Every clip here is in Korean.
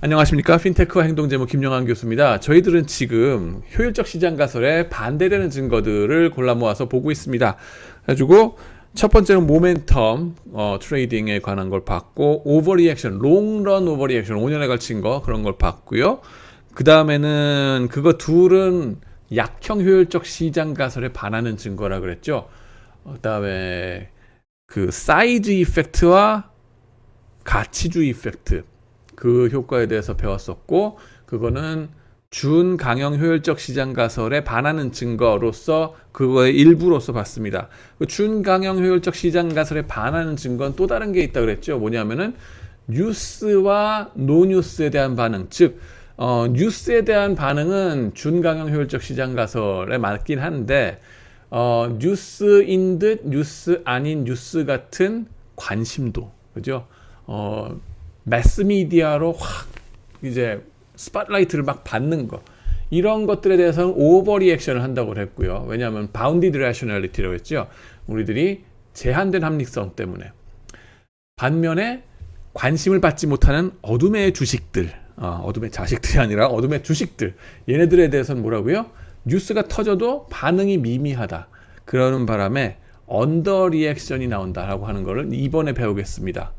안녕하십니까. 핀테크와 행동제모 김영환 교수입니다. 저희들은 지금 효율적 시장 가설에 반대되는 증거들을 골라 모아서 보고 있습니다. 그래가지고 첫 번째는 모멘텀 트레이딩에 관한 걸 봤고, 오버리액션, 롱런 오버리액션 5년에 걸친 거 그런 걸 봤고요. 그 다음에는 그거 둘은 약형 효율적 시장 가설에 반하는 증거라 그랬죠. 그 다음에 그 사이즈 이펙트와 가치주의 이펙트, 그 효과에 대해서 배웠었고, 그거는 준강형 효율적 시장 가설에 반하는 증거로서 그거의 일부로서 봤습니다. 그 준강형 효율적 시장 가설에 반하는 증거는 또 다른 게 있다 그랬죠. 뭐냐면은 뉴스와 노뉴스에 대한 반응, 즉 뉴스에 대한 반응은 준강형 효율적 시장 가설에 맞긴 한데, 뉴스인 듯 뉴스 아닌 뉴스 같은 관심도, 그죠? 매스미디어로 확 이제 스팟라이트를 막 받는 거, 이런 것들에 대해서는 오버리액션을 한다고 그랬고요. 왜냐하면 바운디드 레셔널리티라고 했죠. 우리들이 제한된 합리성 때문에. 반면에 관심을 받지 못하는 어둠의 주식들, 어둠의 자식들이 아니라 어둠의 주식들, 얘네들에 대해서는 뭐라고요? 뉴스가 터져도 반응이 미미하다. 그러는 바람에 언더 리액션이 나온다라고 하는 거를 이번에 배우겠습니다.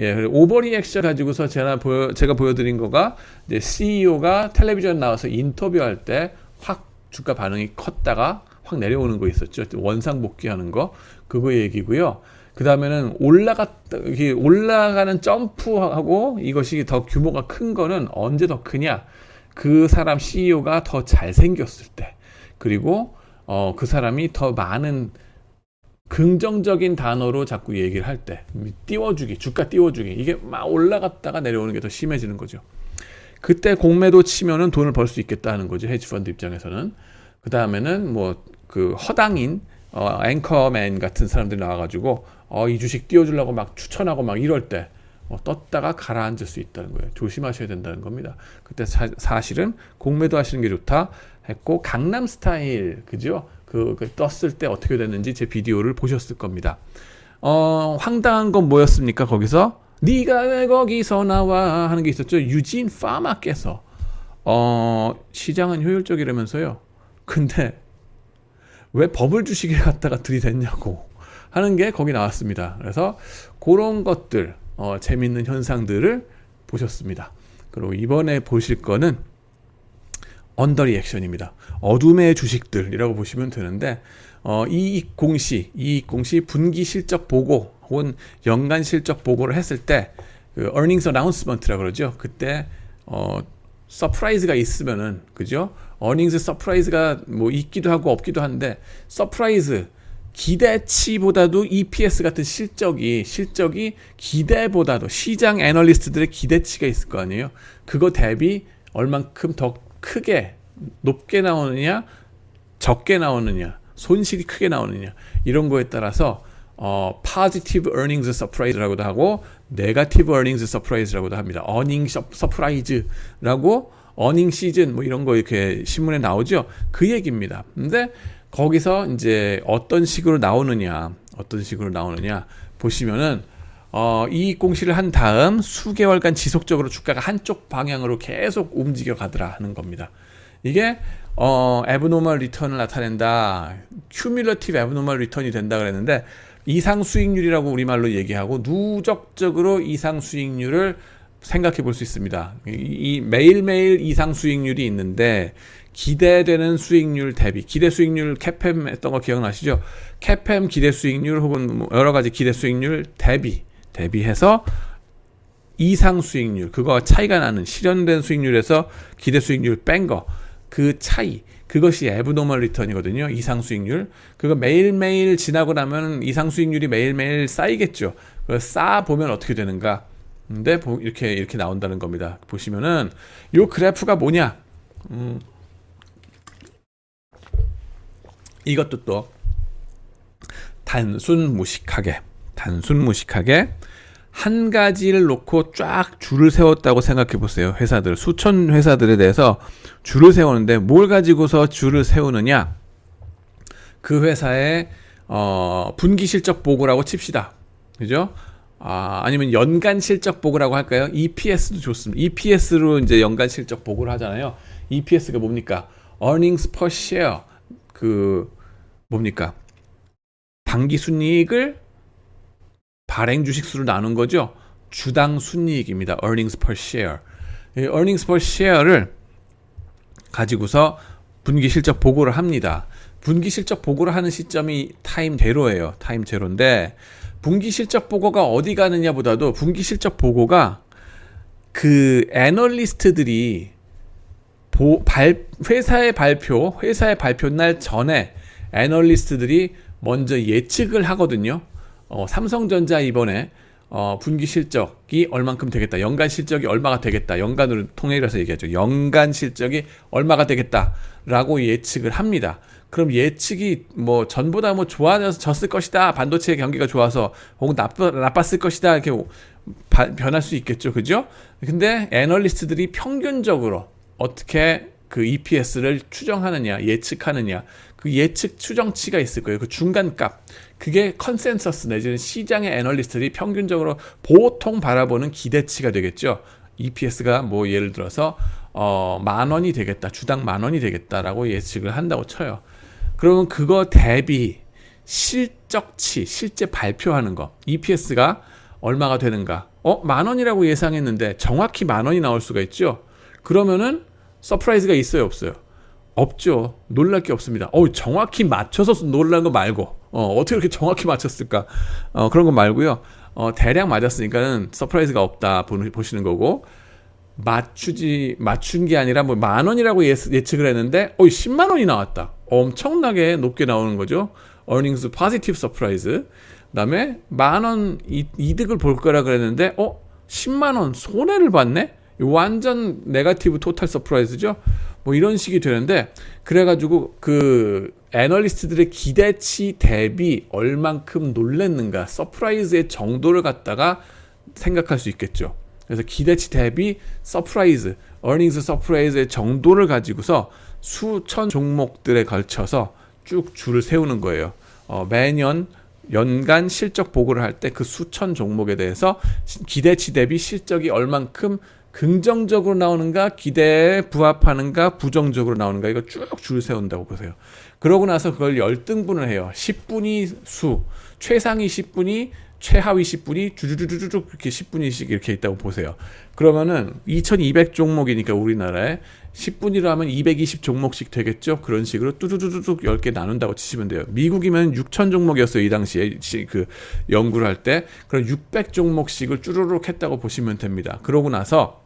예, 오버리액션 가지고서 제가 보여드린 거가 이제 CEO가 텔레비전 나와서 인터뷰할 때 확 주가 반응이 컸다가 확 내려오는 거 있었죠. 원상복귀하는 거, 그거 얘기고요. 그 다음에는 올라가는 점프하고 이것이 더 규모가 큰 거는 언제 더 크냐? 그 사람 CEO가 더 잘생겼을 때, 그리고 그 사람이 더 많은 긍정적인 단어로 자꾸 얘기를 할 때, 띄워주기, 주가 띄워주기, 이게 막 올라갔다가 내려오는 게 더 심해지는 거죠. 그때 공매도 치면은 돈을 벌 수 있겠다는 거죠, 헤지펀드 입장에서는. 그 다음에는 뭐 그 허당인 앵커맨 같은 사람들이 나와가지고 이 주식 띄워주려고 막 추천하고 막 이럴 때 떴다가 가라앉을 수 있다는 거예요. 조심하셔야 된다는 겁니다. 그때 사실은 공매도 하시는 게 좋다 했고, 강남 스타일, 그죠? 그 떴을 때 어떻게 됐는지 제 비디오를 보셨을 겁니다. 황당한 건 뭐였습니까? 거기서 네가 왜 거기서 나와 하는 게 있었죠. 유진 파마께서 시장은 효율적이라면서요. 근데 왜 버블 주식에 갖다가 들이댔냐고 하는 게 거기 나왔습니다. 그래서 그런 것들, 재밌는 현상들을 보셨습니다. 그리고 이번에 보실 거는 언더 리액션입니다. 어둠의 주식들이라고 보시면 되는데, 이익 공시 분기 실적 보고 혹은 연간 실적 보고를 했을 때, 그 earnings announcement라고 그러죠. 그때 서프라이즈가 있으면은, 그죠? earnings 서프라이즈가 뭐 있기도 하고 없기도 한데, 서프라이즈 기대치보다도 EPS 같은 실적이 기대보다도, 시장 애널리스트들의 기대치가 있을 거 아니에요. 그거 대비 얼만큼 더 크게 높게 나오느냐, 적게 나오느냐, 손실이 크게 나오느냐, 이런 거에 따라서 positive earnings surprise라고도 하고 negative earnings surprise라고도 합니다. earning surprise라고, earning season 뭐 이런 거 이렇게 신문에 나오죠. 그 얘기입니다. 근데 거기서 이제 어떤 식으로 나오느냐 보시면은 이익 공시를 한 다음 수개월간 지속적으로 주가가 한쪽 방향으로 계속 움직여 가더라 하는 겁니다. 이게 abnormal return을 나타낸다, cumulative abnormal return이 된다 그랬는데, 이상 수익률이라고 우리말로 얘기하고 누적적으로 이상 수익률을 생각해 볼 수 있습니다. 이 매일매일 이상 수익률이 있는데, 기대되는 수익률 대비, 기대 수익률 CAPM 했던 거 기억나시죠? CAPM 기대 수익률 혹은 뭐 여러 가지 기대 수익률 대비해서 이상 수익률, 그거 차이가 나는 실현된 수익률에서 기대 수익률 뺀 거, 그 차이, 그것이 애브노멀 리턴이거든요. 이상 수익률. 그거 매일매일 지나고 나면 이상 수익률이 매일매일 쌓이겠죠. 쌓아 보면 어떻게 되는가? 근데 이렇게 나온다는 겁니다. 보시면은 요 그래프가 뭐냐? 이것도 또 단순 무식하게 한 가지를 놓고 쫙 줄을 세웠다고 생각해 보세요. 회사들, 수천 회사들에 대해서 줄을 세우는데, 뭘 가지고서 줄을 세우느냐? 그 회사의 분기 실적 보고라고 칩시다. 그죠? 아니면 연간 실적 보고라고 할까요? EPS도 좋습니다. EPS로 이제 연간 실적 보고를 하잖아요. EPS가 뭡니까? Earnings per share. 뭡니까? 당기 순이익을 발행 주식수로 나눈 거죠. 주당 순이익입니다. Earnings per share. 이 Earnings per share를 가지고서 분기 실적 보고를 합니다. 분기 실적 보고를 하는 시점이 타임 제로예요. 타임 제로인데 분기 실적 보고가 어디 가느냐 보다도 분기 실적 보고가 그 애널리스트들이 회사의 발표 날 전에 애널리스트들이 먼저 예측을 하거든요. 삼성전자 이번에 분기 실적이 얼만큼 되겠다. 연간 실적이 얼마가 되겠다. 연간으로 통일해서 얘기하죠. 연간 실적이 얼마가 되겠다라고 예측을 합니다. 그럼 예측이 뭐 전보다 뭐 좋아졌을 것이다. 반도체 경기가 좋아서 혹은 나빴을 것이다. 이렇게 변할 수 있겠죠. 그죠? 근데 애널리스트들이 평균적으로 어떻게 그 EPS를 추정하느냐, 예측하느냐, 그 예측 추정치가 있을 거예요. 그 중간값. 그게 컨센서스 내지는 시장의 애널리스트들이 평균적으로 보통 바라보는 기대치가 되겠죠. EPS가 뭐 예를 들어서 10,000원이 되겠다. 주당 10,000원이 되겠다라고 예측을 한다고 쳐요. 그러면 그거 대비 실적치, 실제 발표하는 거, EPS가 얼마가 되는가? 10,000원이라고 예상했는데 정확히 10,000원이 나올 수가 있죠. 그러면은 서프라이즈가 있어요, 없어요? 없죠. 놀랄 게 없습니다. 정확히 맞춰서 놀란 거 말고, 어떻게 이렇게 정확히 맞췄을까? 그런 거 말고요. 대략 맞았으니까는 서프라이즈가 없다 보시는 거고, 맞춘 게 아니라 뭐 10,000원이라고 예측을 했는데, 100,000원이 나왔다. 엄청나게 높게 나오는 거죠. earnings positive surprise. 그다음에 10,000원 이득을 볼 거라 그랬는데, 100,000원 손해를 봤네? 완전 네거티브 토탈 서프라이즈죠. 뭐 이런 식이 되는데 그래가지고 그 애널리스트들의 기대치 대비 얼만큼 놀랬는가 서프라이즈의 정도를 갖다가 생각할 수 있겠죠. 그래서 기대치 대비 서프라이즈, earnings 서프라이즈의 정도를 가지고서 수천 종목들에 걸쳐서 쭉 줄을 세우는 거예요. 매년 연간 실적 보고를 할 때 그 수천 종목에 대해서 기대치 대비 실적이 얼만큼 긍정적으로 나오는가, 기대에 부합하는가, 부정적으로 나오는가, 이거 쭉 줄 세운다고 보세요. 그러고 나서 그걸 열등분을 해요. 10분위 수, 최상위 10분위, 최하위 10분위, 주주주주주 이렇게 10분위씩 이렇게 있다고 보세요. 그러면은 2200 종목이니까 우리나라에 10분위로 하면 220 종목씩 되겠죠? 그런 식으로 뚜두두두둑 10개 나눈다고 치시면 돼요. 미국이면 6000 종목이었어요. 이 당시에 그 연구를 할 때. 그럼 600 종목씩을 쭈루룩 했다고 보시면 됩니다. 그러고 나서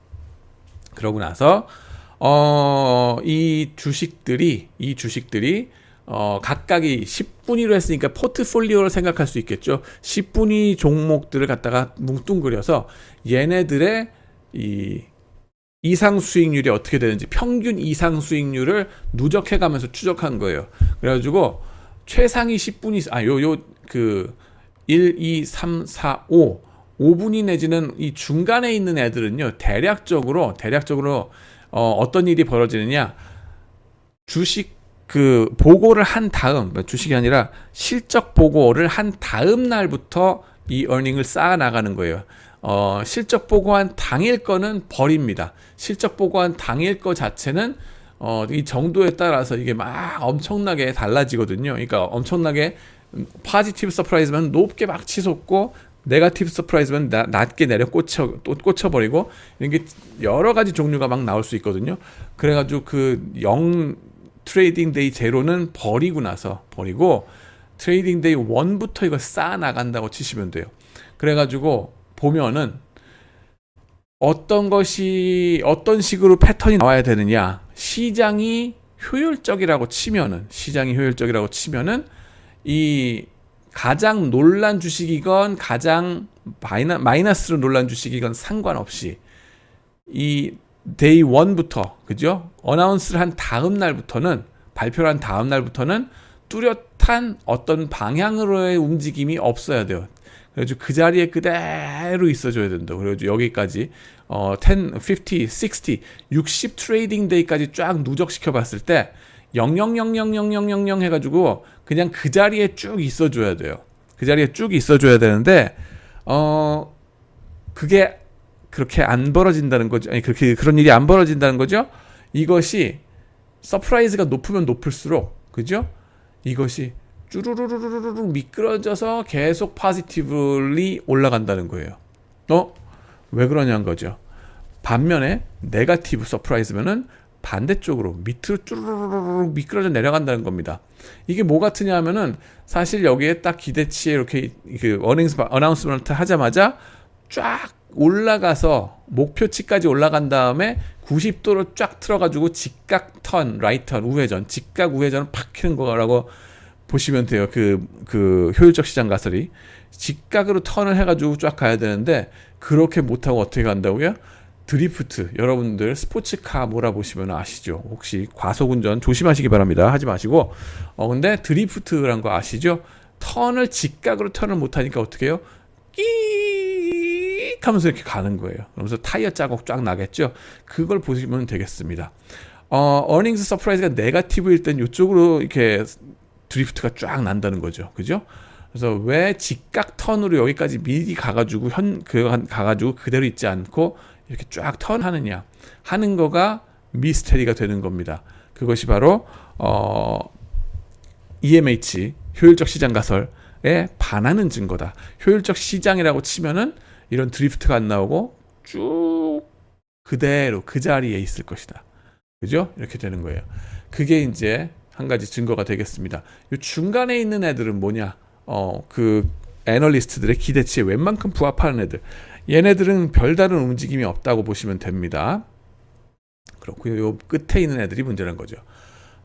이 주식들이 각각이 10분위로 했으니까 포트폴리오를 생각할 수 있겠죠. 10분위 종목들을 갖다가 뭉뚱그려서 얘네들의 이 이상 수익률이 어떻게 되는지 평균 이상 수익률을 누적해 가면서 추적한 거예요. 그래가지고 최상위 10분위 1, 2, 3, 4, 5분위 내지는 이 중간에 있는 애들은요 대략적으로 어떤 일이 벌어지느냐, 주식 그 보고를 한 다음, 주식이 아니라 실적 보고를 한 다음 날부터 이 earning을 쌓아 나가는 거예요. 실적 보고한 당일 거는 버립니다. 실적 보고한 당일 거 자체는 이 정도에 따라서 이게 막 엄청나게 달라지거든요. 그러니까 엄청나게 포지티브 서프라이즈면 높게 막 치솟고 네거티브 서프라이즈면 낮게 내려 꽂혀버리고 이런 게 여러 가지 종류가 막 나올 수 있거든요. 그래가지고 그 0 트레이딩 데이 제로는 버리고 트레이딩 데이 1부터 이걸 쌓아 나간다고 치시면 돼요. 그래가지고 보면은 어떤 식으로 패턴이 나와야 되느냐, 시장이 효율적이라고 치면은 이 가장 놀란 주식이건 가장 마이너스로 놀란 주식이건 상관없이 이 데이 1부터, 그죠? 어나운스를 한 다음 날부터는, 발표를 한 다음 날부터는 뚜렷한 어떤 방향으로의 움직임이 없어야 돼요. 그래서 그 자리에 그대로 있어줘야 된다. 그래서 여기까지 10, 50, 60 트레이딩 데이까지 쫙 누적시켜 봤을 때 0000000 해가지고 그냥 그 자리에 쭉 있어줘야 돼요. 그 자리에 쭉 있어줘야 되는데 그게 그렇게 안 벌어진다는 거죠. 아니 그런 일이 안 벌어진다는 거죠. 이것이 서프라이즈가 높으면 높을수록 그죠? 이것이 쭈루루루루루 미끄러져서 계속 포지티브리 올라간다는 거예요. 왜 그러냐는 거죠. 반면에 네거티브 서프라이즈면은 반대쪽으로 밑으로 쭈루루루 미끄러져 내려간다는 겁니다. 이게 뭐 같으냐 하면은 사실 여기에 딱 기대치에 이렇게 그 어나운스먼트 하자마자 쫙 올라가서 목표치까지 올라간 다음에 90도로 쫙 틀어가지고 직각 턴, 라이트 턴, 우회전, 직각 우회전을 팍 키는 거라고 보시면 돼요. 그 효율적 시장 가설이 직각으로 턴을 해가지고 쫙 가야 되는데 그렇게 못하고 어떻게 간다고요? 드리프트, 여러분들 스포츠카 몰아보시면 아시죠? 혹시 과속운전 조심하시기 바랍니다. 하지 마시고. 근데 드리프트란 거 아시죠? 직각으로 턴을 못하니까 어떻게 해요? 끼익 하면서 이렇게 가는 거예요. 그러면서 타이어 자국 쫙 나겠죠? 그걸 보시면 되겠습니다. 어닝스 서프라이즈가 네거티브일 땐 이쪽으로 이렇게 드리프트가 쫙 난다는 거죠. 그죠? 그래서 왜 직각 턴으로 여기까지 미리 가가지고 가가지고 그대로 있지 않고 이렇게 쫙 턴하느냐 하는 거가 미스테리가 되는 겁니다. 그것이 바로 EMH 효율적 시장 가설에 반하는 증거다. 효율적 시장이라고 치면은 이런 드리프트가 안 나오고 쭉 그대로 그 자리에 있을 것이다. 그죠? 이렇게 되는 거예요. 그게 이제 한 가지 증거가 되겠습니다. 이 중간에 있는 애들은 뭐냐? 그 애널리스트들의 기대치에 웬만큼 부합하는 애들. 얘네들은 별다른 움직임이 없다고 보시면 됩니다. 그렇고요. 요 끝에 있는 애들이 문제라는 거죠.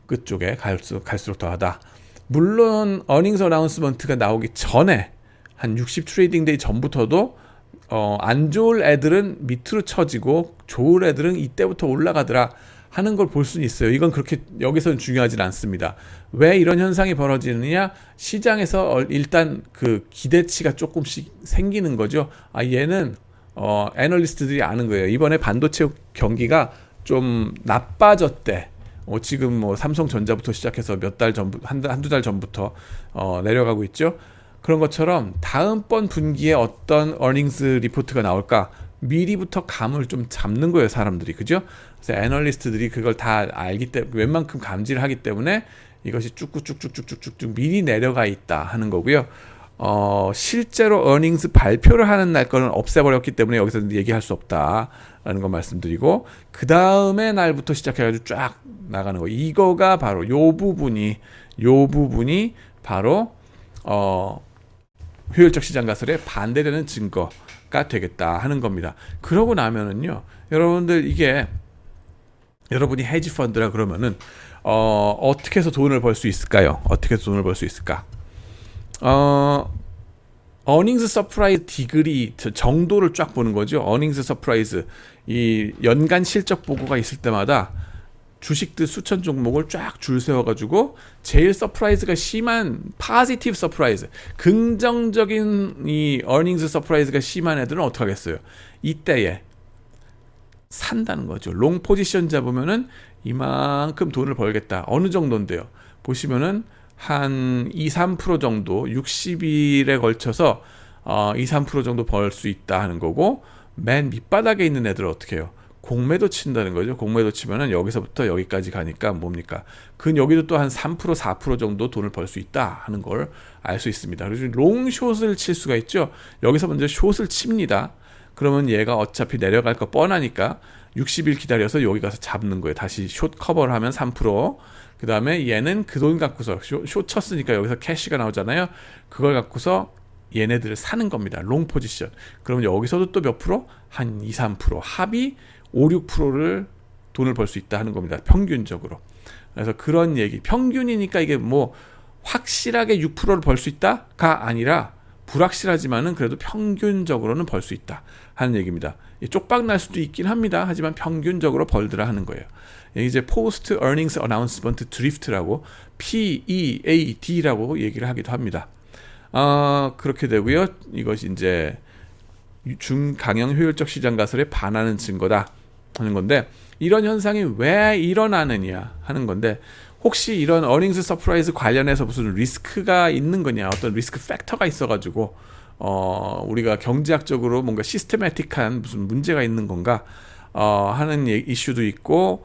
끝쪽에 갈수록 더하다. 물론 어닝스 어나운스먼트가 나오기 전에 한 60 트레이딩 데이 전부터도 안 좋을 애들은 밑으로 쳐지고 좋을 애들은 이때부터 올라가더라 하는 걸 볼 수는 있어요. 이건 그렇게 여기서는 중요하진 않습니다. 왜 이런 현상이 벌어지느냐? 시장에서 일단 그 기대치가 조금씩 생기는 거죠. 얘는 애널리스트들이 아는 거예요. 이번에 반도체 경기가 좀 나빠졌대. 지금 뭐 삼성전자부터 시작해서 몇 달 전부 한두 달 전부터 내려가고 있죠. 그런 것처럼 다음번 분기에 어떤 어닝스 리포트가 나올까 미리부터 감을 좀 잡는 거예요, 사람들이. 그죠? 그래서 애널리스트들이 그걸 다 알기 때문에 웬만큼 감지를 하기 때문에 이것이 쭉쭉 미리 내려가 있다 하는 거고요. 실제로 어닝스 발표를 하는 날 거는 없애버렸기 때문에 여기서 얘기할 수 없다라는 거 말씀드리고, 그 다음에 날부터 시작해가지고 쫙 나가는 거. 이거가 바로 요 부분이 바로 효율적 시장 가설에 반대되는 증거가 되겠다 하는 겁니다. 그러고 나면은요, 여러분들 이게 여러분이 헤지 펀드라 그러면은 어떻게 해서 돈을 벌 수 있을까요? 어떻게 해서 돈을 벌 수 있을까? 어닝스 서프라이즈 디그리 정도를 쫙 보는 거죠. 어닝스 서프라이즈 이 연간 실적 보고가 있을 때마다 주식들 수천 종목을 쫙 줄 세워가지고 제일 서프라이즈가 심한 포지티브 서프라이즈, 긍정적인 이 어닝스 서프라이즈가 심한 애들은 어떻게 하겠어요? 이때에 산다는 거죠. 롱 포지션 잡으면은 이만큼 돈을 벌겠다. 어느 정도인데요? 보시면은 한 2-3% 정도 60일에 걸쳐서 2-3% 정도 벌 수 있다 하는 거고, 맨 밑바닥에 있는 애들은 어떻게 해요? 공매도 친다는 거죠. 공매도 치면은 여기서부터 여기까지 가니까 뭡니까? 여기도 또 한 3%, 4% 정도 돈을 벌 수 있다 하는 걸 알 수 있습니다. 그래서 롱숏을 칠 수가 있죠. 여기서 먼저 숏을 칩니다. 그러면 얘가 어차피 내려갈 거 뻔하니까 60일 기다려서 여기 가서 잡는 거예요. 다시 숏 커버를 하면 3%. 그 다음에 얘는 그 돈 갖고서 숏 쳤으니까 여기서 캐시가 나오잖아요. 그걸 갖고서 얘네들을 사는 겁니다. 롱 포지션. 그러면 여기서도 또 몇 프로? 한 2-3%. 합이 5-6%를 돈을 벌 수 있다 하는 겁니다. 평균적으로. 그래서 그런 얘기. 평균이니까 이게 뭐 확실하게 6%를 벌 수 있다가 아니라 불확실하지만은 그래도 평균적으로는 벌 수 있다 하는 얘기입니다. 쪽박 날 수도 있긴 합니다. 하지만 평균적으로 벌더라 하는 거예요. 이제 포스트 어닝스 어나운스먼트 드리프트라고 PEAD라고 얘기를 하기도 합니다. 그렇게 되고요. 이것이 이제 중강형 효율적 시장 가설에 반하는 증거다 하는 건데, 이런 현상이 왜 일어나느냐 하는 건데, 혹시 이런 어닝스 서프라이즈 관련해서 무슨 리스크가 있는 거냐, 어떤 리스크 팩터가 있어가지고 우리가 경제학적으로 뭔가 시스테매틱한 무슨 문제가 있는 건가 하는 이슈도 있고,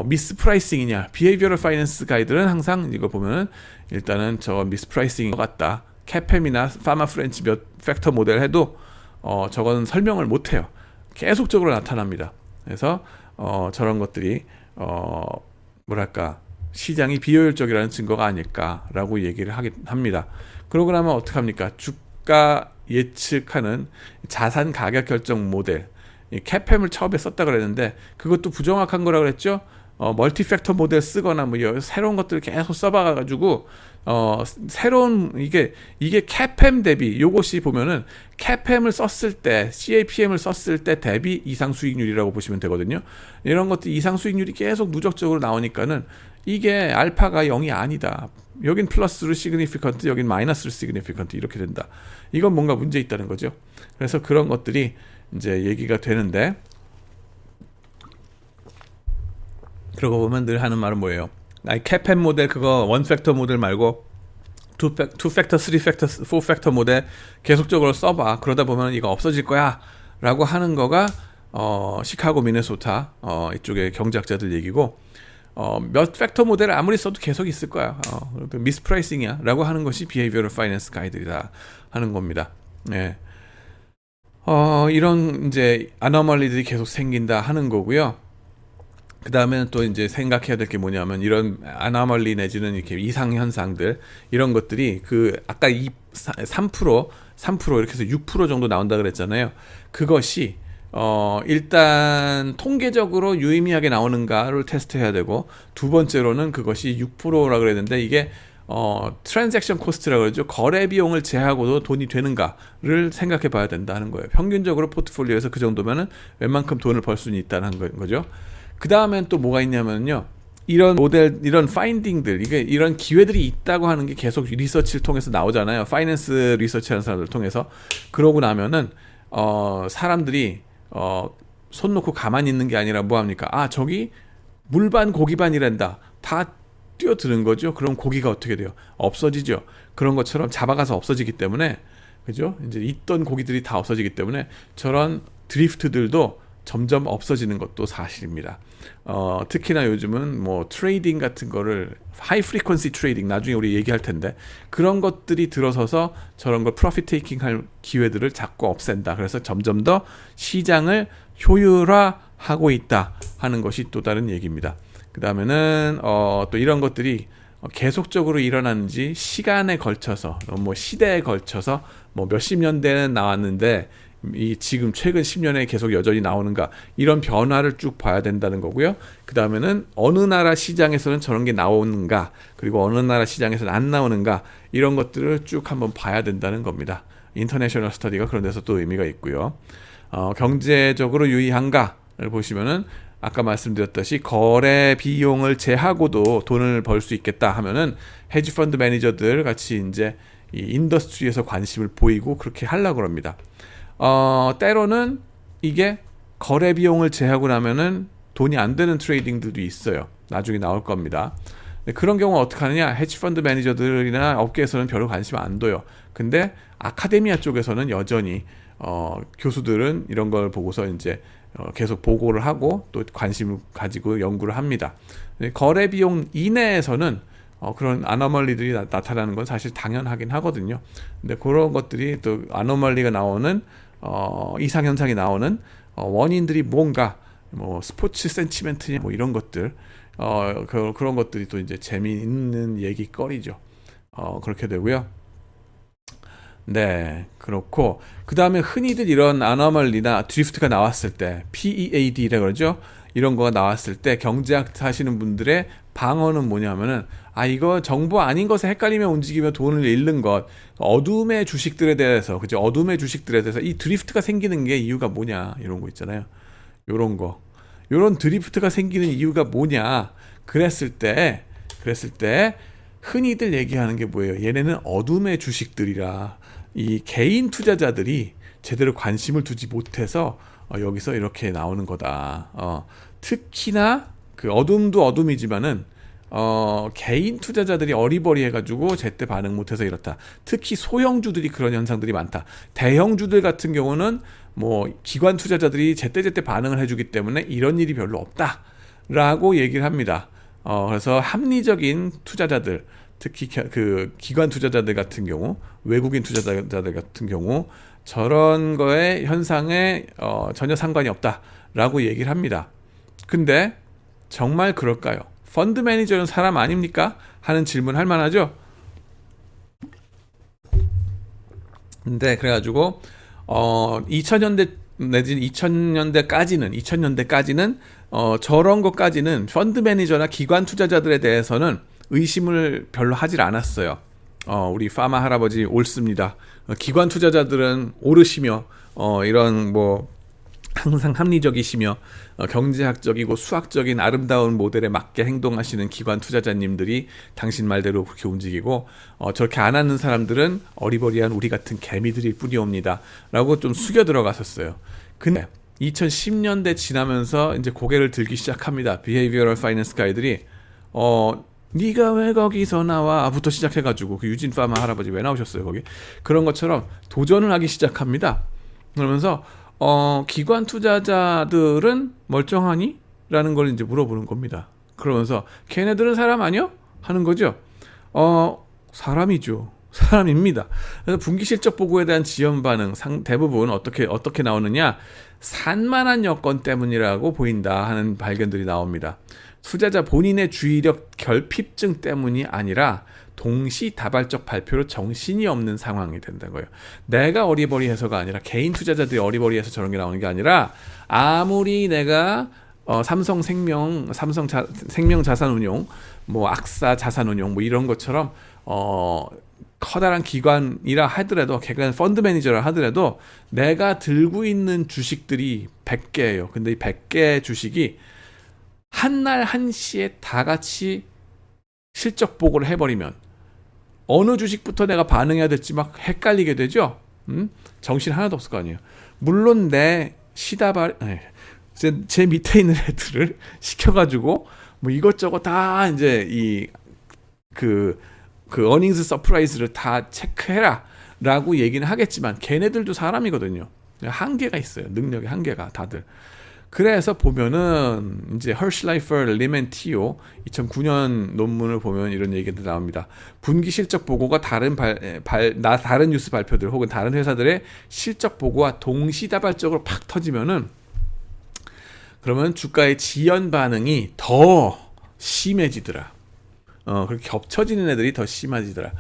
미스프라이싱이냐. 비헤이비어럴 파이낸스 가이드는 항상 이거 보면은 일단은 저 미스프라이싱인 것 같다. 캐팸이나 파마 프렌치 몇 팩터 모델 해도 저거는 설명을 못 해요. 계속적으로 나타납니다. 그래서 저런 것들이 뭐랄까 시장이 비효율적이라는 증거가 아닐까라고 얘기를 합니다. 그러고 나면 어떡합니까? 주가 예측하는 자산 가격 결정 모델, 캐팸을 처음에 썼다 그랬는데 그것도 부정확한 거라 그랬죠. 멀티팩터 모델 쓰거나 뭐 새로운 것들을 계속 써봐가지고 새로운 이게 캐팸 대비 요것이 보면은 캐팸을 썼을 때 CAPM을 썼을 때 대비 이상 수익률이라고 보시면 되거든요. 이런 것들 이상 수익률이 계속 누적적으로 나오니까는 이게 알파가 0이 아니다. 여긴 플러스로 시그니피컨트, 여긴 마이너스로 시그니피컨트 이렇게 된다. 이건 뭔가 문제 있다는 거죠. 그래서 그런 것들이 이제 얘기가 되는데, 그러고 보면 늘 하는 말은 뭐예요? 캐팸 모델 그거 원 팩터 모델 말고 투 팩터, 쓰리 팩터, 포 팩터 모델 계속적으로 써봐. 그러다 보면 이거 없어질 거야 라고 하는 거가 시카고, 미네소타 이쪽의 경제학자들 얘기고, 몇 팩터 모델을 아무리 써도 계속 있을 거야. 미스프라이싱이야 라고 하는 것이 비헤이비어럴 파이낸스 가이드이다 하는 겁니다. 네. 이런 이제 아노멀리들이 계속 생긴다 하는 거고요. 그 다음에는 또 이제 생각해야 될 게 뭐냐면, 이런 아노멀리 내지는 이렇게 이상 현상들, 이런 것들이 아까 3% 이렇게 해서 6% 정도 나온다 그랬잖아요. 그것이 일단 통계적으로 유의미하게 나오는가를 테스트해야 되고, 두 번째로는 그것이 6%라 그랬는데 이게 트랜잭션 코스트라고 그러죠. 거래 비용을 제하고도 돈이 되는가를 생각해 봐야 된다는 거예요. 평균적으로 포트폴리오에서 그 정도면은 웬만큼 돈을 벌 수는 있다는 거죠. 그 다음엔 또 뭐가 있냐면요, 이런 모델, 이런 파인딩들, 이런 기회들이 있다고 하는 게 계속 리서치를 통해서 나오잖아요. 파이낸스 리서치하는 사람들을 통해서. 그러고 나면은 사람들이 손 놓고 가만히 있는 게 아니라 뭐 합니까? 저기 물반 고기반이란다. 다 뛰어드는 거죠. 그럼 고기가 어떻게 돼요? 없어지죠. 그런 것처럼 잡아가서 없어지기 때문에, 그죠? 이제 있던 고기들이 다 없어지기 때문에 저런 드리프트들도 점점 없어지는 것도 사실입니다. 특히나 요즘은 뭐 트레이딩 같은 거를, 하이 프리퀀시 트레이딩, 나중에 우리 얘기할 텐데, 그런 것들이 들어서서 저런 걸 프로핏 테이킹 할 기회들을 자꾸 없앤다. 그래서 점점 더 시장을 효율화하고 있다 하는 것이 또 다른 얘기입니다. 그 다음에는 또 이런 것들이 계속적으로 일어나는지 시간에 걸쳐서, 뭐 시대에 걸쳐서 뭐 몇십 년대는 나왔는데 지금 최근 10년에 계속 여전히 나오는가, 이런 변화를 쭉 봐야 된다는 거고요. 그 다음에는 어느 나라 시장에서는 저런 게 나오는가, 그리고 어느 나라 시장에서는 안 나오는가, 이런 것들을 쭉 한번 봐야 된다는 겁니다. 인터내셔널 스터디가 그런 데서 또 의미가 있고요. 경제적으로 유의한가를 보시면은 아까 말씀드렸듯이 거래 비용을 제하고도 돈을 벌 수 있겠다 하면은 헤지펀드 매니저들 같이 이제 이 인더스트리에서 관심을 보이고 그렇게 하려고 합니다. 때로는 이게 거래 비용을 제하고 나면은 돈이 안 되는 트레이딩들도 있어요. 나중에 나올 겁니다. 그런 경우 어떻게 하느냐? 헤지펀드 매니저들이나 업계에서는 별로 관심 안 둬요. 근데 아카데미아 쪽에서는 여전히 교수들은 이런 걸 보고서 이제 계속 보고를 하고 또 관심을 가지고 연구를 합니다. 거래 비용 이내에서는 그런 아노멀리들이 나타나는 건 사실 당연하긴 하거든요. 근데 그런 것들이 또 아노멀리가 나오는 이상 현상이 나오는 원인들이 뭔가, 뭐 스포츠 센티멘트냐, 뭐 이런 것들, 그런 것들이 또 이제 재미있는 얘기거리죠. 그렇게 되고요. 네, 그렇고 그 다음에 흔히들 이런 아노멀리나 드리프트가 나왔을 때, PEAD라고 그러죠. 이런 거가 나왔을 때 경제학 하시는 분들의 방어는 뭐냐면은, 이거 정보 아닌 것에 헷갈리며 움직이며 돈을 잃는 것, 어둠의 주식들에 대해서, 그죠? 어둠의 주식들에 대해서 이 드리프트가 생기는 게 이유가 뭐냐, 이런 거 있잖아요. 요런 드리프트가 생기는 이유가 뭐냐, 그랬을 때 흔히들 얘기하는 게 뭐예요? 얘네는 어둠의 주식들이라, 이 개인 투자자들이 제대로 관심을 두지 못해서 여기서 이렇게 나오는 거다. 특히나 그 어둠도 어둠이지만은 개인 투자자들이 어리버리해가지고 제때 반응 못해서 이렇다. 특히 소형주들이 그런 현상들이 많다. 대형주들 같은 경우는 뭐 기관 투자자들이 제때제때 반응을 해주기 때문에 이런 일이 별로 없다라고 얘기를 합니다. 그래서 합리적인 투자자들, 특히 그 기관 투자자들 같은 경우, 외국인 투자자들 같은 경우 저런 거에 현상에 전혀 상관이 없다라고 얘기를 합니다. 근데 정말 그럴까요? 펀드 매니저는 사람 아닙니까? 하는 질문 할 만하죠? 근데 그래가지고 2000년대 내지 2000년대까지는 저런 것까지는 펀드 매니저나 기관 투자자들에 대해서는 의심을 별로 하질 않았어요. 우리 파마 할아버지 옳습니다. 기관 투자자들은 옳으시며 이런 뭐 항상 합리적이시며 경제학적이고 수학적인 아름다운 모델에 맞게 행동하시는 기관 투자자님들이 당신 말대로 그렇게 움직이고 저렇게 안 하는 사람들은 어리버리한 우리 같은 개미들일 뿐이옵니다 라고 좀 숙여 들어갔었어요. 근데 2010년대 지나면서 이제 고개를 들기 시작합니다. Behavioral Finance Guy들이 네가 왜 거기서 나와? 부터 시작해가지고 그 유진 파마 할아버지 왜 나오셨어요 거기? 그런 것처럼 도전을 하기 시작합니다. 그러면서 기관 투자자들은 멀쩡하니? 라는 걸 이제 물어보는 겁니다. 그러면서 걔네들은 사람 아니요? 하는 거죠. 사람이죠. 사람입니다. 그래서 분기 실적 보고에 대한 지연 반응 대부분 어떻게 나오느냐? 산만한 여건 때문이라고 보인다 하는 발견들이 나옵니다. 투자자 본인의 주의력 결핍증 때문이 아니라 동시다발적 발표로 정신이 없는 상황이 된다는 거예요. 내가 어리버리해서가 아니라 개인 투자자들이 어리버리해서 저런 게 나오는 게 아니라 아무리 내가 삼성생명 자산운용, 뭐 악사 자산운용 뭐 이런 것처럼 커다란 기관이라 하더라도 걔가 펀드 매니저라 하더라도 내가 들고 있는 주식들이 100개예요. 근데 이 100개 주식이 한날 한시에 다 같이 실적 보고를 해버리면 어느 주식부터 내가 반응해야 될지 막 헷갈리게 되죠. 정신 하나도 없을 거 아니에요. 물론 제 밑에 있는 애들을 시켜가지고 뭐 이것저것 다 이제 그 어닝스 서프라이즈를 다 체크해라 라고 얘기는 하겠지만 걔네들도 사람이거든요. 한계가 있어요. 능력의 한계가 다들. 그래서 보면은 이제 헐슐라이퍼, 리멘티오 2009년 논문을 보면 이런 얘기들 나옵니다. 분기 실적 보고가 다른 뉴스 발표들 혹은 다른 회사들의 실적 보고와 동시다발적으로 팍 터지면은 그러면 주가의 지연 반응이 더 심해지더라. 그렇게 겹쳐지는 애들이 더 심해지더라.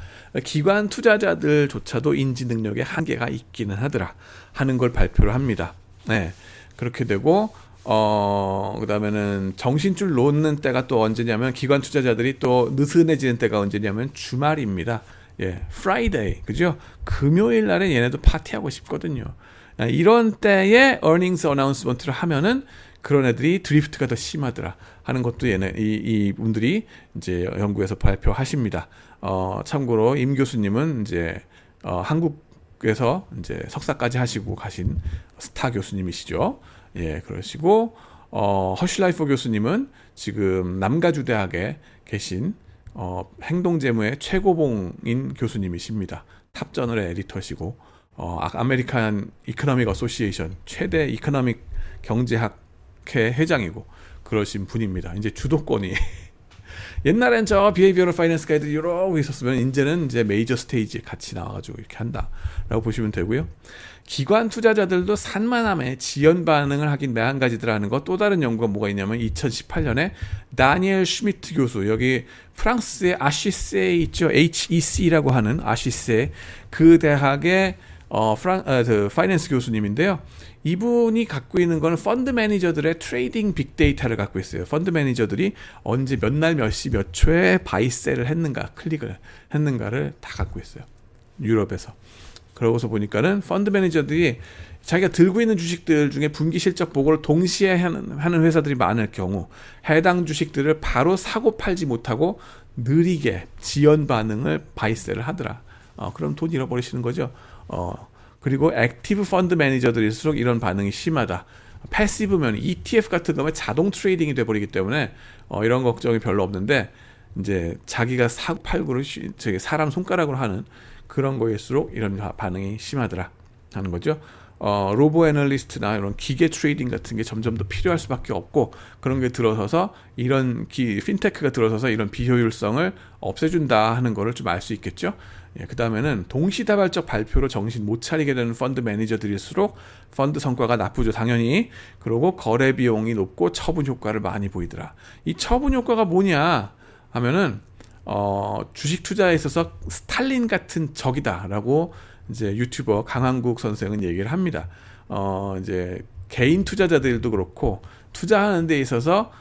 기관 투자자들조차도 인지 능력에 한계가 있기는 하더라 하는 걸 발표를 합니다. 네. 그렇게 되고 그다음에는 정신줄 놓는 때가 또 언제냐면 기관 투자자들이 또 느슨해지는 때가 언제냐면 주말입니다. 예, Friday, 그죠? 금요일 날에 얘네도 파티하고 싶거든요. 이런 때에 earnings announcement를 하면은 그런 애들이 드리프트가 더 심하더라 하는 것도 이 분들이 이제 연구에서 발표하십니다. 참고로 임 교수님은 이제 한국에서 이제 석사까지 하시고 가신 스타 교수님이시죠. 예, 그러시고 허슐라이퍼 교수님은 지금 남가주대학에 계신 행동재무의 최고봉인 교수님이십니다. 탑저널의 에디터시고 아메리칸 이코노믹 어소시에이션 최대 이코노믹 경제학회 회장이고 그러신 분입니다. 이제 주도권이 옛날엔 저 비헤이비어럴 파이낸스 가이드 이러고 있었으면 이제는 이제 메이저 스테이지에 같이 나와가지고 이렇게 한다라고 보시면 되고요. 기관 투자자들도 산만함에 지연 반응을 하긴 매한가지더라는 거. 또 다른 연구가 뭐가 있냐면 2018년에 다니엘 슈미트 교수, 여기 프랑스의 아시세 있죠, HEC라고 하는 아시세 그 대학의 파이낸스 교수님인데요. 이분이 갖고 있는 거는 펀드 매니저들의 트레이딩 빅데이터를 갖고 있어요. 펀드 매니저들이 언제 몇 날 몇 시 몇 초에 바이셀을 했는가, 클릭을 했는가를 다 갖고 있어요. 유럽에서. 그러고서 보니까는 펀드 매니저들이 자기가 들고 있는 주식들 중에 분기 실적 보고를 동시에 하는 회사들이 많을 경우 해당 주식들을 바로 사고 팔지 못하고 느리게 지연 반응을 바이셀을 하더라. 그럼 돈 잃어버리시는 거죠. 그리고 액티브 펀드 매니저들일수록 이런 반응이 심하다. 패시브면 ETF 같은 거면 자동 트레이딩이 돼버리기 때문에 이런 걱정이 별로 없는데 이제 자기가 팔구를 사람 손가락으로 하는 그런 거일수록 이런 반응이 심하더라 하는 거죠. 로보 애널리스트나 이런 기계 트레이딩 같은 게 점점 더 필요할 수밖에 없고, 그런 게 들어서서 이런 핀테크가 들어서서 이런 비효율성을 없애준다 하는 거를 좀 알 수 있겠죠. 예, 그 다음에는 동시다발적 발표로 정신 못 차리게 되는 펀드 매니저들일수록 펀드 성과가 나쁘죠, 당연히. 그리고 거래 비용이 높고 처분 효과를 많이 보이더라. 이 처분 효과가 뭐냐 하면은 주식 투자에 있어서 스탈린 같은 적이다라고 이제 유튜버 강한국 선생은 얘기를 합니다. 이제 개인 투자자들도 그렇고 투자하는 데 있어서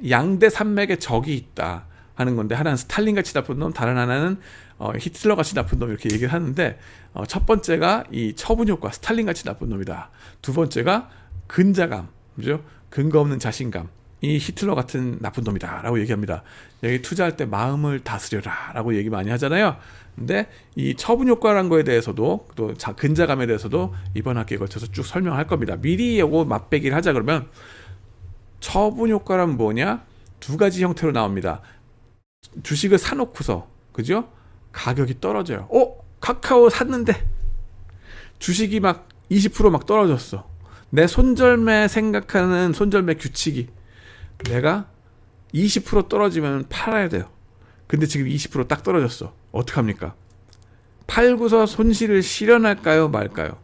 양대 산맥의 적이 있다 하는 건데, 하나는 스탈린 같이 나쁜 놈, 다른 하나는 히틀러 같이 나쁜 놈, 이렇게 얘기를 하는데, 첫 번째가 이 처분 효과, 스탈린 같이 나쁜 놈이다. 두 번째가 근자감, 그죠? 근거 없는 자신감, 이 히틀러 같은 나쁜 놈이다 라고 얘기합니다. 여기 투자할 때 마음을 다스려라 라고 얘기 많이 하잖아요. 근데 이 처분 효과라는 거에 대해서도, 또 근자감에 대해서도 이번 학기에 걸쳐서 쭉 설명할 겁니다. 미리 요거 맛배기를 하자 그러면, 처분 효과란 뭐냐? 두 가지 형태로 나옵니다. 주식을 사놓고서, 그죠? 가격이 떨어져요. 카카오 샀는데 주식이 막 20% 막 떨어졌어. 내 손절매 생각하는 손절매 규칙이, 내가 20% 떨어지면 팔아야 돼요. 근데 지금 20% 딱 떨어졌어. 어떡합니까? 팔고서 손실을 실현할까요, 말까요?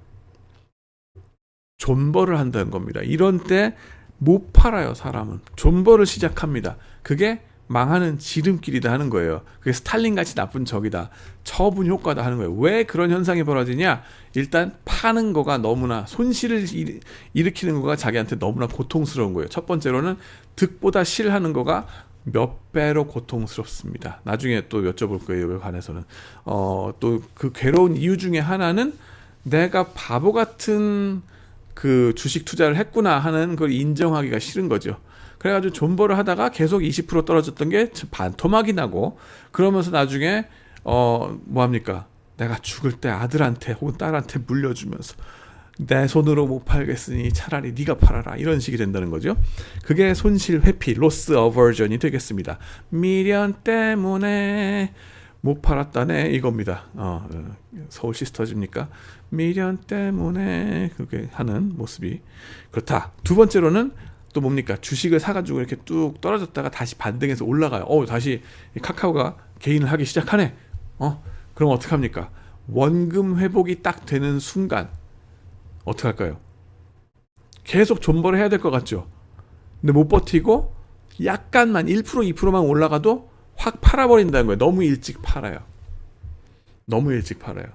존버를 한다는 겁니다. 이런 때 못 팔아요, 사람은. 존버를 시작합니다. 그게 망하는 지름길이다 하는 거예요. 그게 스탈린같이 나쁜 적이다, 처분 효과다 하는 거예요. 왜 그런 현상이 벌어지냐? 일단 파는 거가 너무나, 손실을 일으키는 거가 자기한테 너무나 고통스러운 거예요. 첫 번째로는 득보다 실하는 거가 몇 배로 고통스럽습니다. 나중에 또 여쭤볼 거예요, 이거에 관해서는. 또 그 괴로운 이유 중에 하나는 내가 바보 같은 그 주식 투자를 했구나 하는 걸 인정하기가 싫은 거죠. 그래가지고 존버를 하다가 계속 20% 떨어졌던 게 반토막이 나고, 그러면서 나중에 뭐합니까? 내가 죽을 때 아들한테 혹은 딸한테 물려주면서 내 손으로 못 팔겠으니 차라리 네가 팔아라, 이런 식이 된다는 거죠. 그게 손실 회피, loss aversion이 되겠습니다. 미련 때문에 못 팔았다네, 이겁니다. 서울 시스터즈입니까? 미련 때문에, 그렇게 하는 모습이 그렇다. 두 번째로는 또 뭡니까? 주식을 사가지고 이렇게 뚝 떨어졌다가 다시 반등해서 올라가요. 다시 카카오가 개인을 하기 시작하네. 그럼 어떡합니까? 원금 회복이 딱 되는 순간 어떡할까요? 계속 존버를 해야 될 것 같죠? 근데 못 버티고 약간만 1% 2%만 올라가도 확 팔아버린다는 거예요. 너무 일찍 팔아요. 너무 일찍 팔아요.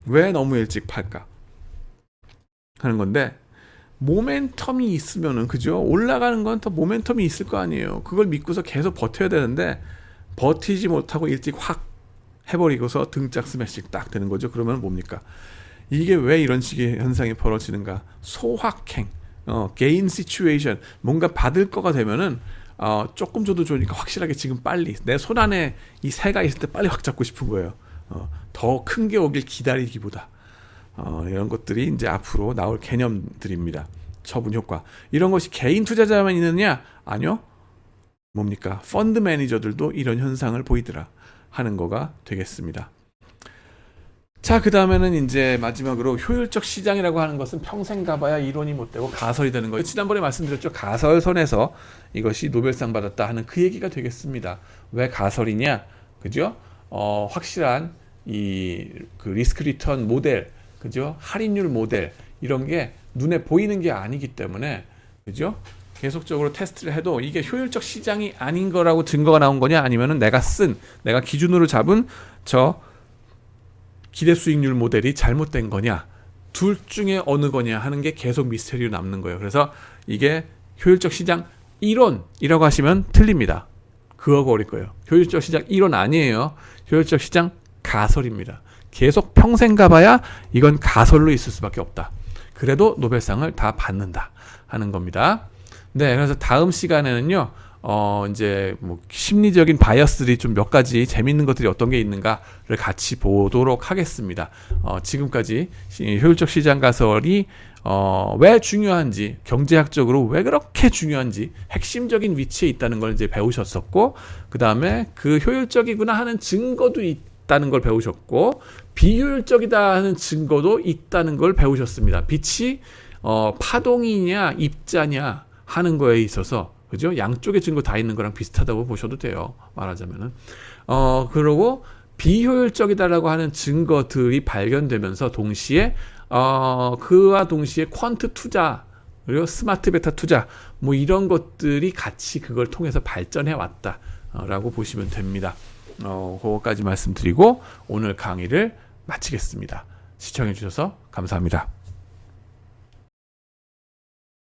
왜 너무 일찍 팔까 하는 건데, 모멘텀이 있으면은, 그죠? 올라가는 건 더 모멘텀이 있을 거 아니에요. 그걸 믿고서 계속 버텨야 되는데, 버티지 못하고 일찍 확 해버리고서 등짝 스매싱 딱 되는 거죠. 그러면 뭡니까? 이게 왜 이런 식의 현상이 벌어지는가? 소확행, 게인 시츄에이션, 뭔가 받을 거가 되면은 조금 줘도 좋으니까 확실하게 지금 빨리 내 손 안에 이 새가 있을 때 빨리 확 잡고 싶은 거예요. 더 큰 게 오길 기다리기보다. 이런 것들이 이제 앞으로 나올 개념들입니다. 처분 효과. 이런 것이 개인 투자자만 있느냐? 아니요. 뭡니까? 펀드 매니저들도 이런 현상을 보이더라 하는 거가 되겠습니다. 자, 그 다음에는 이제 마지막으로 효율적 시장이라고 하는 것은 평생 가봐야 이론이 못 되고 가설이 되는 거예요. 지난번에 말씀드렸죠. 가설선에서 이것이 노벨상 받았다 하는 그 얘기가 되겠습니다. 왜 가설이냐? 그죠? 확실한 그 리스크 리턴 모델, 그죠? 할인율 모델, 이런 게 눈에 보이는 게 아니기 때문에, 그죠? 계속적으로 테스트를 해도 이게 효율적 시장이 아닌 거라고 증거가 나온 거냐, 아니면은 내가 기준으로 잡은 저 기대 수익률 모델이 잘못된 거냐, 둘 중에 어느 거냐 하는 게 계속 미스테리로 남는 거예요. 그래서 이게 효율적 시장 이론이라고 하시면 틀립니다. 그거 어릴 거예요. 효율적 시장 이론 아니에요. 효율적 시장 가설입니다. 계속 평생 가봐야 이건 가설로 있을 수밖에 없다. 그래도 노벨상을 다 받는다 하는 겁니다. 네, 그래서 다음 시간에는요, 이제 뭐 심리적인 바이어스들이 좀 몇 가지 재밌는 것들이 어떤 게 있는가를 같이 보도록 하겠습니다. 지금까지 효율적 시장 가설이 왜 중요한지, 경제학적으로 왜 그렇게 중요한지, 핵심적인 위치에 있다는 걸 이제 배우셨었고, 그 다음에 그 효율적이구나 하는 증거도 있다는 걸 배우셨고, 비효율적이다 하는 증거도 있다는 걸 배우셨습니다. 빛이 파동이냐 입자냐 하는 거에 있어서, 그죠? 양쪽의 증거 다 있는 거랑 비슷하다고 보셔도 돼요. 말하자면은. 그러고 비효율적이다라고 하는 증거들이 발견되면서 동시에 그와 동시에 퀀트 투자, 그리고 스마트 베타 투자, 뭐 이런 것들이 같이 그걸 통해서 발전해 왔다라고 보시면 됩니다. 그거까지 말씀드리고 오늘 강의를 마치겠습니다. 시청해 주셔서 감사합니다.